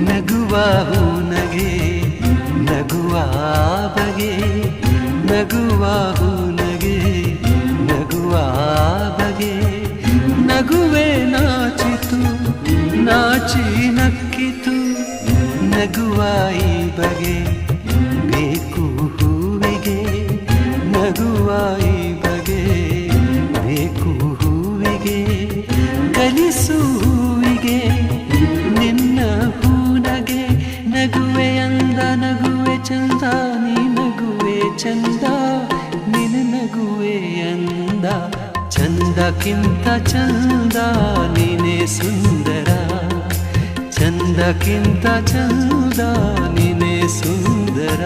ನಗುವ ಹೂನಗೆ ನಗುವ ಬಗೆ ನಗುವ ಹೂನಗೆ ನಗುವ ಬಗೆ ನಗುವೆ ನಾಚಿತು ನಾಚಿ ನಕ್ಕಿತು ನಗುವ ಈ ಬಗೆ ಬೇಕು ಹೂವಿಗೆ ನಗುವ ಈ ಬಗೆ ಬೇಕು ಹೂವಿಗೆ ಕಲಿಸು ಹೂವಿಗೆ ನಿನ್ನ ಹೂನಗೆ ನಗುವೆ ಅಂದ ನಗುವೆ ಚಂದ ನೀ ನಗುವೆ ಚಂದ ನಿನ್ನ ನಗುವೆ ಅಂದ ಚಂದಕ್ಕಿಂತ ಚಂದ ನೀನೇ ಸುಂದರ ಚಂದಕ್ಕಿಂತ ಚಂದ ನೀನೇ ಸುಂದರ